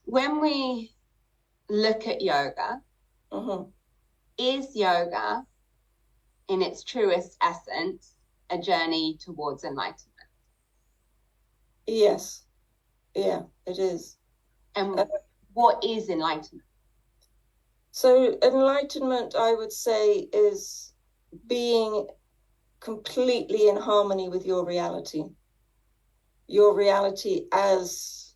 when we look at yoga, is yoga in its truest essence a journey towards enlightenment? Yes. Yeah, it is. And what is enlightenment? So enlightenment, I would say, is being completely in harmony with your reality as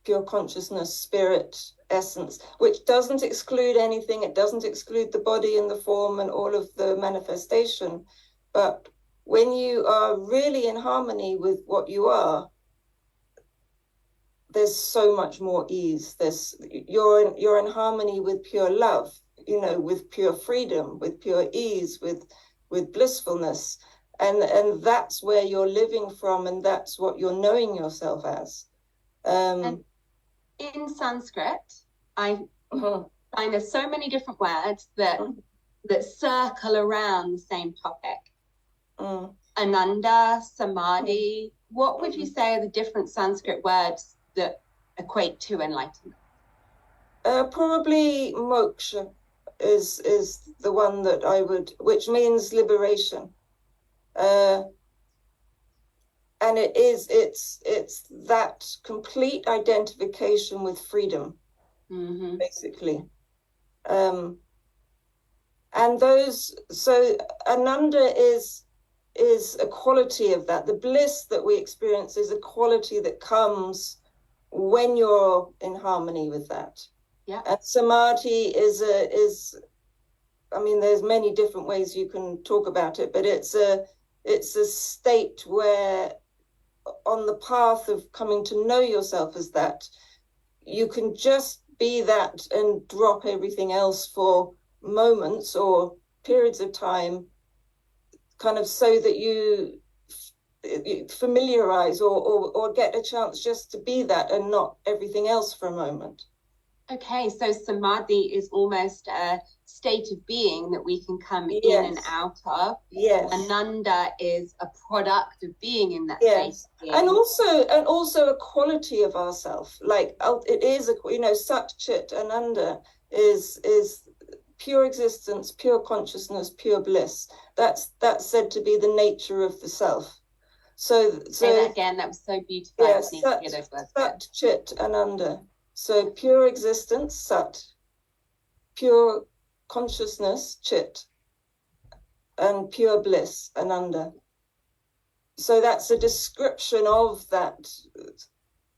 pure consciousness, spirit, essence, which doesn't exclude anything. It doesn't exclude the body and the form and all of the manifestation. But when you are really in harmony with what you are, there's so much more ease. You're in harmony with pure love, with pure freedom, with pure ease, with blissfulness. And that's where you're living from, and that's what you're knowing yourself as. And in Sanskrit, I find there's so many different words that circle around the same topic. Ananda, samadhi. What would you say are the different Sanskrit words that equate to enlightenment? Probably moksha is the one that I would, which means liberation. And it's that complete identification with freedom, basically. And so Ananda is a quality of that. The bliss that we experience is a quality that comes when you're in harmony with that. Yeah. And samadhi is I mean, there's many different ways you can talk about it, but it's a state where, on the path of coming to know yourself as that, you can just be that and drop everything else for moments or periods of time, kind of so that you familiarize or get a chance just to be that and not everything else for a moment. Okay, so samadhi is almost a state of being that we can come in and out of. Yes. Ananda is a product of being in that state of being. And also a quality of ourself. Like it is Sat Chit Ananda is pure existence, pure consciousness, pure bliss. That's said to be the nature of the self. So say that again, that was so beautiful. Yes, Sat Chit Ananda. So pure existence, Sat, pure consciousness, Chit, and pure bliss, Ananda. So that's a description of that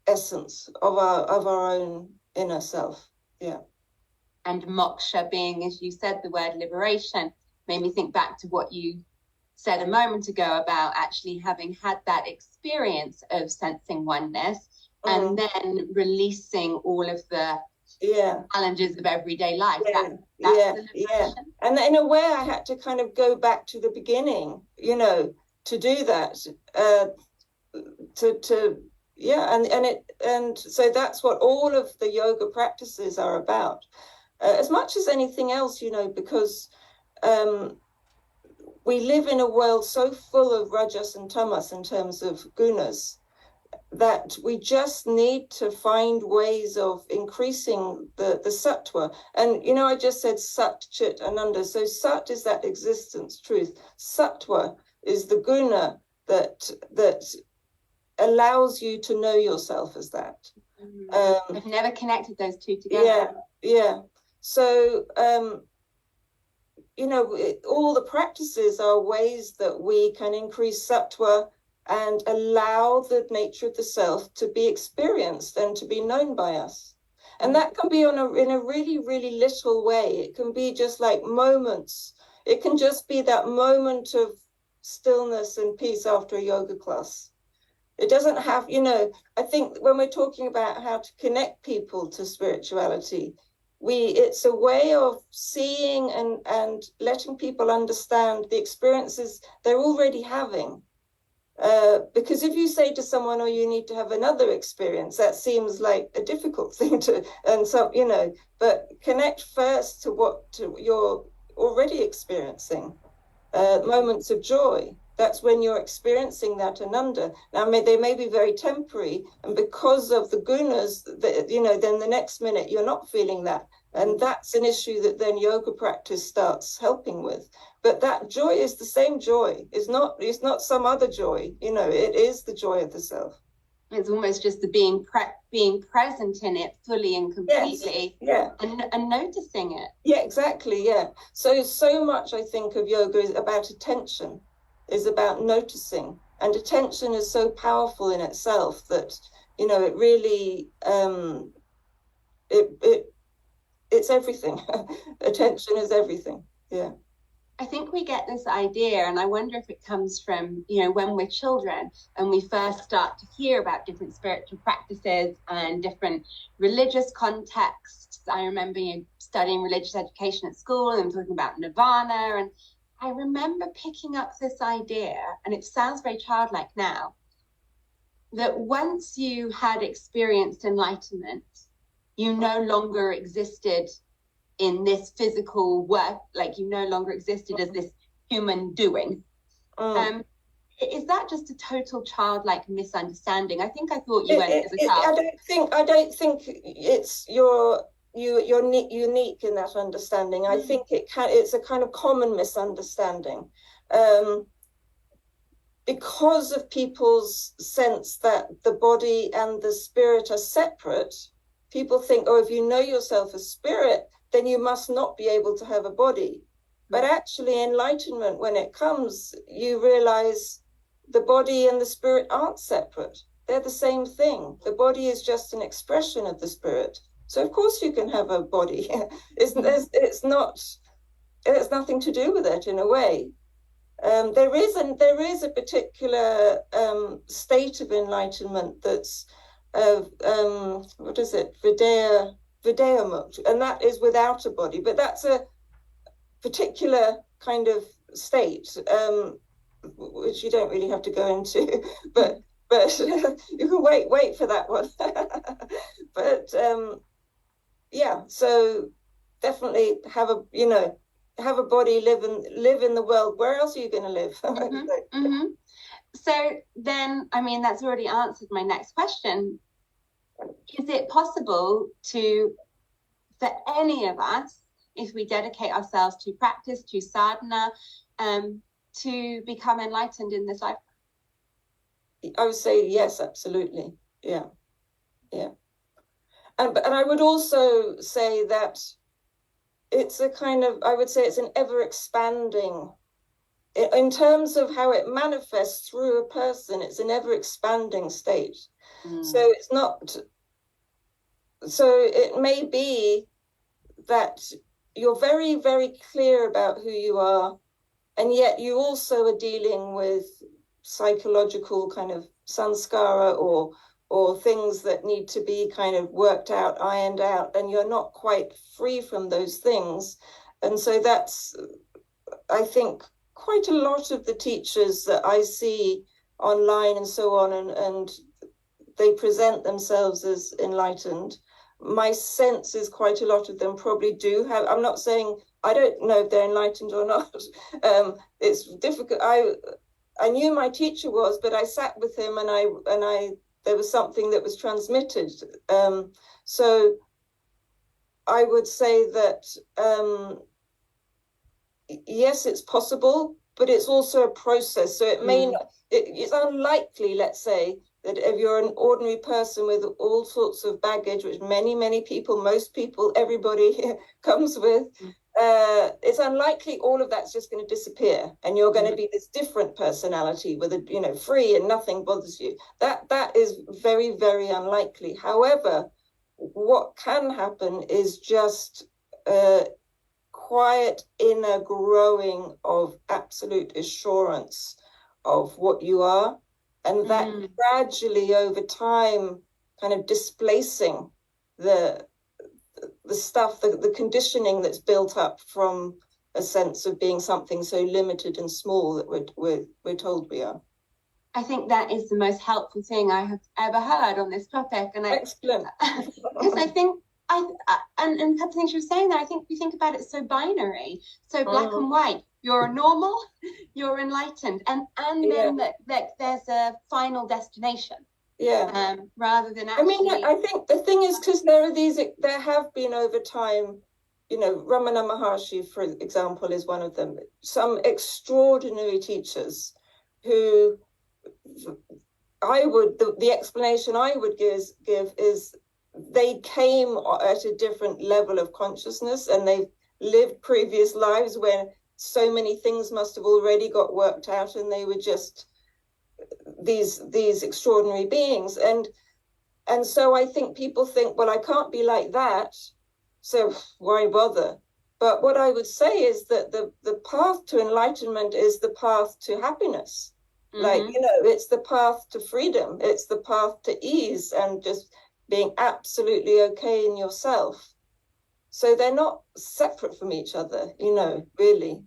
essence of our own inner self. Yeah. And moksha being, as you said, the word liberation, made me think back to what you said a moment ago about actually having had that experience of sensing oneness and then releasing all of the challenges of everyday life. Yeah. And in a way, I had to kind of go back to the beginning, to do that. And so that's what all of the yoga practices are about, as much as anything else, because we live in a world so full of rajas and tamas in terms of gunas, that we just need to find ways of increasing the sattva. And, I just said Sat, Chit, Ananda. So Sat is that existence, truth. Sattva is the guna that allows you to know yourself as that. I've never connected those two together. Yeah. So, all the practices are ways that we can increase sattva and allow the nature of the self to be experienced and to be known by us. And that can be in a really, really little way. It can be just like moments. It can just be that moment of stillness and peace after a yoga class. It doesn't have, I think when we're talking about how to connect people to spirituality, it's a way of seeing and letting people understand the experiences they're already having. Because if you say to someone, you need to have another experience, that seems like a difficult thing but connect first to what you're already experiencing, moments of joy. That's when you're experiencing that ananda. Now, they may be very temporary, and because of the gunas, then the next minute you're not feeling that. And that's an issue that then yoga practice starts helping with. But that joy is the same joy. It's not some other joy. It is the joy of the self. It's almost just the being present in it fully and completely. Yes. Yeah. And noticing it. Yeah, exactly. Yeah. So much I think of yoga is about attention, is about noticing. And attention is so powerful in itself that, it really, it's everything. Attention is everything. Yeah. I think we get this idea, and I wonder if it comes from, when we're children and we first start to hear about different spiritual practices and different religious contexts. I remember studying religious education at school and talking about nirvana, and I remember picking up this idea, and it sounds very childlike now, that once you had experienced enlightenment, you no longer existed in this physical work, like you no longer existed as this human doing. Is that just a total childlike misunderstanding? I think I thought you went as a child. I don't think it's you're unique in that understanding. I think it's a kind of common misunderstanding. Because of people's sense that the body and the spirit are separate, people think, if you know yourself as spirit, then you must not be able to have a body. But actually, enlightenment, when it comes, you realize the body and the spirit aren't separate. They're the same thing. The body is just an expression of the spirit. So of course you can have a body. It has nothing to do with it in a way. There is a particular state of enlightenment that's what is it? Videyamukti, and that is without a body, but that's a particular kind of state, which you don't really have to go into, but you can wait for that one. But yeah, so definitely have a body, live in the world. Where else are you going to live? So then, that's already answered my next question. Is it possible for any of us, if we dedicate ourselves to practice, to sadhana, to become enlightened in this life? I would say yes, absolutely. Yeah. And I would also say that it's it's an ever expanding, in terms of how it manifests through a person, it's an ever expanding state. So it's not, so it may be that you're very, very clear about who you are, and yet you also are dealing with psychological kind of sanskara or things that need to be kind of worked out, ironed out, and you're not quite free from those things. And so that's, I think, quite a lot of the teachers that I see online and so on, and they present themselves as enlightened. My sense is quite a lot of them probably do have, I'm not saying, I don't know if they're enlightened or not. It's difficult. I knew my teacher was, but I sat with him and there was something that was transmitted. So I would say that, yes, it's possible, but it's also a process. So it may not, it's unlikely, let's say, that if you're an ordinary person with all sorts of baggage, which many people, most people, everybody comes with, it's unlikely all of that's just going to disappear and you're going to be this different personality with free and nothing bothers you. That is very, very unlikely. However, what can happen is just quiet inner growing of absolute assurance of what you are, and that gradually over time kind of displacing the stuff, the conditioning that's built up from a sense of being something so limited and small that we're told we are. I think that is the most helpful thing I have ever heard on this topic. And Excellent. Because I think And a couple of things you were saying there, I think we think about it so binary, so black and white. You're a normal, you're enlightened, and then that there's a final destination. Yeah. Rather than actually. I mean, I think the thing is, because there have been over time, you know, Ramana Maharshi, for example, is one of them. Some extraordinary teachers who the explanation I would give is they came at a different level of consciousness, and they've lived previous lives where so many things must have already got worked out, and they were just these extraordinary beings. And so I think people think, well, I can't be like that, so why bother? But what I would say is that the path to enlightenment is the path to happiness. Like, you know, it's the path to freedom. It's the path to ease and just being absolutely okay in yourself. So they're not separate from each other, you know, really.